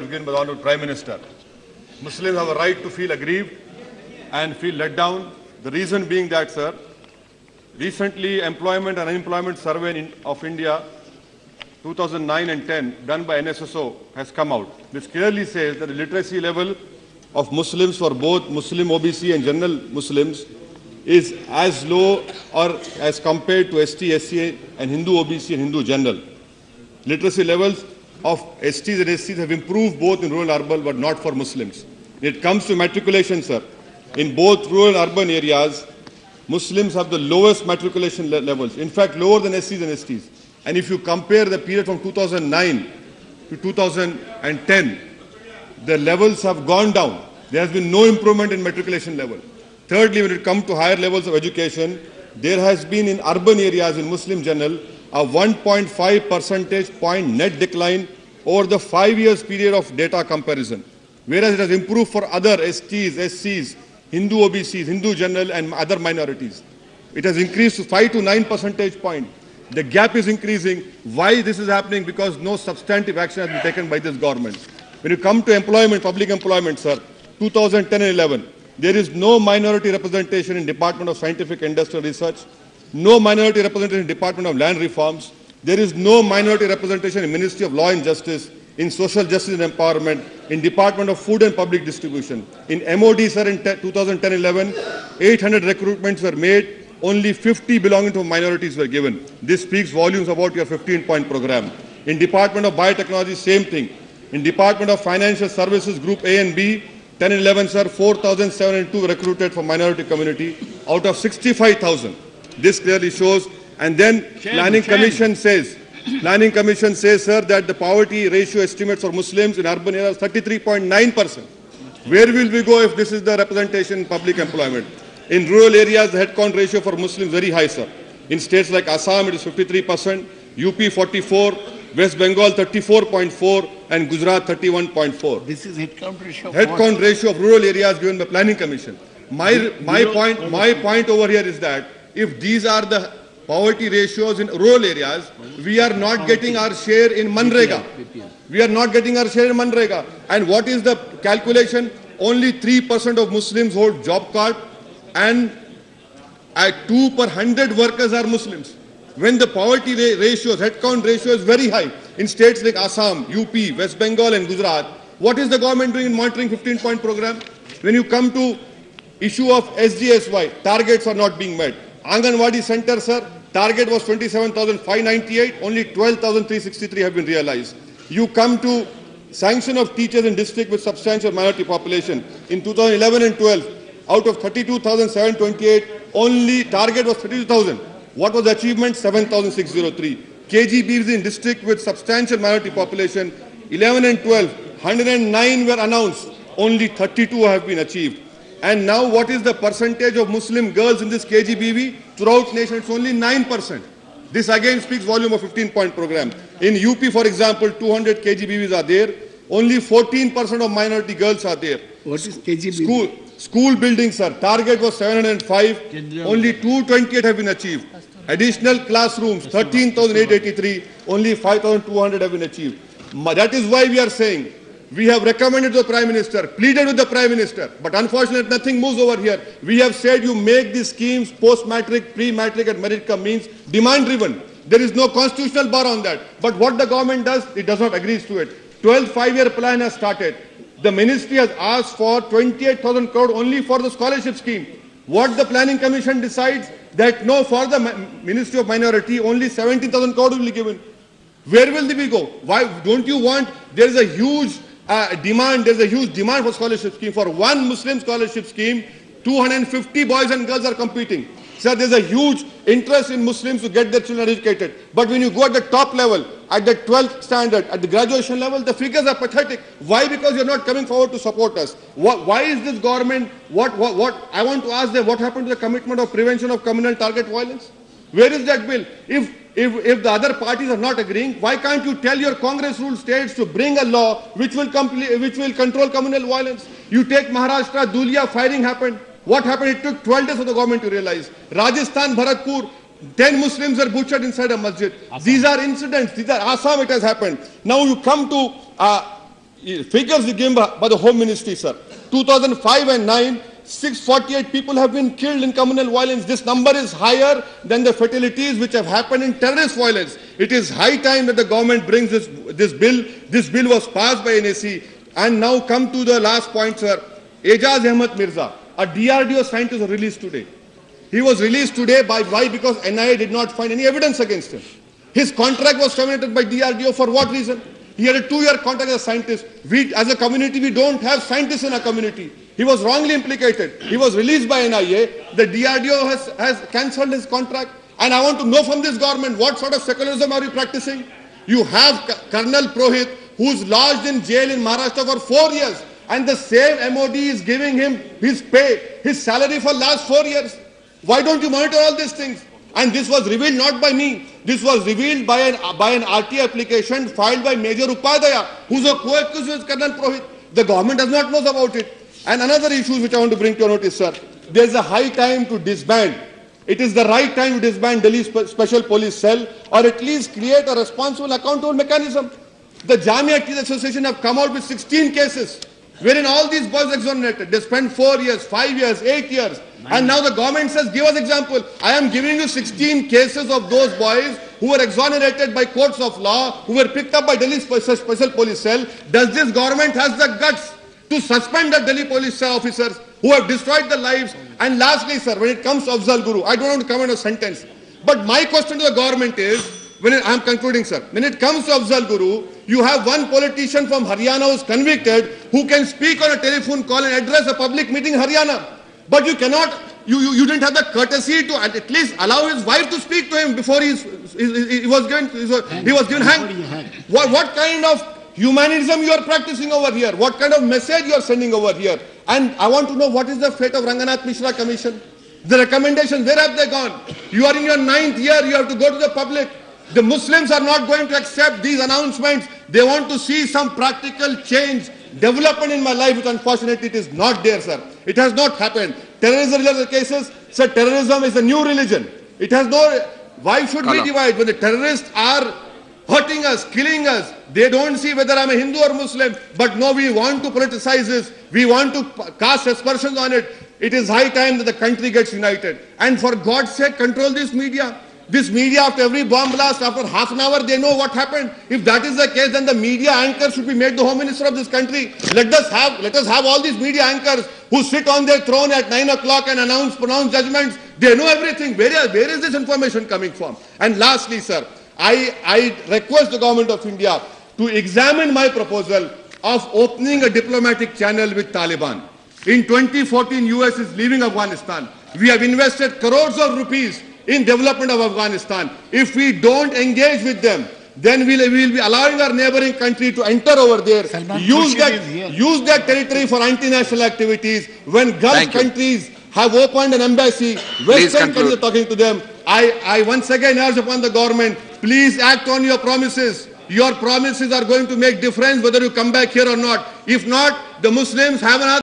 Begin by the Honourable Prime Minister. Muslims have a right to feel aggrieved and feel let down. The reason being that, sir, recently Employment and Unemployment Survey of India 2009 and 10 done by NSSO has come out. This clearly says that the literacy level of Muslims for both Muslim OBC and general Muslims is as low or as compared to ST, SC and Hindu OBC and Hindu general. Literacy levels of STs and SCs have improved both in rural and urban, but not for Muslims. When it comes to matriculation, sir, in both rural and urban areas, Muslims have the lowest matriculation levels, in fact lower than SCs and STs. And if you compare the period from 2009 to 2010, the levels have gone down. There has been no improvement in matriculation level. Thirdly, when it comes to higher levels of education, there has been in urban areas in Muslim general a 1.5 percentage point net decline over the 5 years period of data comparison, whereas it has improved for other STs, SCs, Hindu OBCs, Hindu general and other minorities. It has increased to 5 to 9 percentage point. The gap is increasing. Why this is happening? Because no substantive action has been taken by this government. When you come to employment, public employment, sir, 2010 and 11, there is no minority representation in Department of Scientific and Industrial Research, no minority representation in Department of Land Reforms, there is no minority representation in Ministry of Law and Justice, in Social Justice and Empowerment, in Department of Food and Public Distribution. In MOD, sir, in 2010-11, 800 recruitments were made, only 50 belonging to minorities were given. This speaks volumes about your 15-point program. In Department of Biotechnology, same thing. In Department of Financial Services, Group A and B, 10 and 11, sir, 4,702 recruited for minority community out of 65,000. This clearly shows. And then Planning Commission says, sir, that the poverty ratio estimates for Muslims in urban areas 33.9%. Where will we go if this is the representation in public employment? In rural areas, the head count ratio for Muslims very high, sir. In states like Assam, it is 53%, UP 44, West Bengal 34.4, and Gujarat 31.4. This is head count ratio. Head count ratio of rural areas given by Planning Commission. My point over here is that if these are the poverty ratios in rural areas, we are not getting our share in Manrega. We are not getting our share in Manrega. And what is the calculation? Only 3% of Muslims hold job card, and at 2 per 100 workers are Muslims. When the poverty ratios, head count ratio is very high in states like Assam, UP, West Bengal and Gujarat, what is the government doing in monitoring 15-point program? When you come to issue of SGSY, targets are not being met. Anganwadi Center, sir, target was 27,598, only 12,363 have been realized. You come to sanction of teachers in district with substantial minority population. In 2011 and 12, out of 32,728, only target was 32,000. What was the achievement? 7,603. KGBs in district with substantial minority population, 11 and 12, 109 were announced, only 32 have been achieved. And now what is the percentage of Muslim girls in this KGBV? Throughout nation, it's only 9%. This again speaks volume of 15-point program. In UP, for example, 200 KGBVs are there. Only 14% of minority girls are there. What is KGBV? School buildings, sir. Target was 705. Only 228 have been achieved. Additional classrooms, 13,883. Only 5,200 have been achieved. That is why we are saying, we have recommended to the Prime Minister, pleaded with the Prime Minister, but unfortunately nothing moves over here. We have said you make these schemes post-matric, pre-matric and merit means demand-driven. There is no constitutional bar on that. But what the government does, it does not agree to it. 12th five-year plan has started. The ministry has asked for 28,000 crore only for the scholarship scheme. What the Planning Commission decides, that no, for the Ministry of Minority, only 17,000 crore will be given. Where will we go? Why don't you want, there is a huge demand, there's a huge demand for scholarship scheme. For one Muslim scholarship scheme, 250 boys and girls are competing. Sir, there's a huge interest in Muslims to get their children educated. But when you go at the top level, at the 12th standard, at the graduation level, the figures are pathetic. Why? Because you're not coming forward to support us. Why is this government, I want to ask them, what happened to the commitment of prevention of communal target violence? Where is that bill? If the other parties are not agreeing, why can't you tell your Congress-ruled states to bring a law which will control communal violence? You take Maharashtra, Dhulia, firing happened. What happened? It took 12 days for the government to realize. Rajasthan, Bharatpur, 10 Muslims were butchered inside a masjid. Assam. These are incidents. These are Assam. It has happened. Now you come to figures given by the Home Ministry, sir. 2005 and 9, 648 people have been killed in communal violence. This number is higher than the fatalities which have happened in terrorist violence. It is high time that the government brings this bill. This bill was passed by NAC. And now come to the last point, sir. Ejaz Ahmed Mirza, a DRDO scientist, was released today. He was released today why? Because NIA did not find any evidence against him. His contract was terminated by DRDO for what reason? He had a 2-year contract as a scientist. We, as a community, we don't have scientists in our community. He was wrongly implicated. He was released by NIA. The DRDO has cancelled his contract. And I want to know from this government, what sort of secularism are you practicing? You have Colonel Purohit, who's lodged in jail in Maharashtra for 4 years. And the same MOD is giving him his pay, his salary for last 4 years. Why don't you monitor all these things? And this was revealed not by me. This was revealed by an RT application filed by Major Upadhyaya, who's a co-accused with Colonel Purohit. The government does not know about it. And another issue which I want to bring to your notice, sir. There's a high time to disband. It is the right time to disband Delhi Special Police Cell, or at least create a responsible accountable mechanism. The Jamia Teachers Association have come out with 16 cases, wherein all these boys are exonerated. They spent 4 years, 5 years, 8 years. And now the government says, give us example. I am giving you 16 cases of those boys who were exonerated by courts of law, who were picked up by Delhi Special Police Cell. Does this government has the guts to suspend the Delhi Police Cell officers who have destroyed their lives? And lastly, sir, when it comes to Afzal Guru, I don't want to comment on a sentence. But my question to the government is, I am concluding, sir. When it comes to Afzal Guru, you have one politician from Haryana who is convicted, who can speak on a telephone call and address a public meeting in Haryana. But you cannot, you didn't have the courtesy to at least allow his wife to speak to him before he was given hang. What kind of humanism you are practicing over here? What kind of message you are sending over here? And I want to know, what is the fate of Ranganath Mishra Commission? The recommendations, where have they gone? You are in your 9th year, you have to go to the public. The Muslims are not going to accept these announcements. They want to see some practical change, development in my life, which unfortunately it is not there, sir. It has not happened. Terrorism-related cases, sir, terrorism is a new religion. It has no, why should we divide? When the terrorists are hurting us, killing us, they don't see whether I'm a Hindu or Muslim, but no, we want to politicize this. We want to cast aspersions on it. It is high time that the country gets united. And for God's sake, control this media. This media, after every bomb blast, after half an hour, they know what happened. If that is the case, then the media anchor should be made the Home Minister of this country. Let us have all these media anchors who sit on their throne at 9 o'clock and pronounce judgments. They know everything. Where is this information coming from? And lastly, sir, I request the government of India to examine my proposal of opening a diplomatic channel with Taliban. In 2014, US is leaving Afghanistan. We have invested crores of rupees in development of Afghanistan. If we don't engage with them, then we will be allowing our neighboring country to enter over there, use that territory for anti-national activities. When Gulf countries have opened an embassy, Western countries are talking to them. I once again urge upon the government, please act on your promises. Your promises are going to make difference whether you come back here or not. If not, the Muslims have another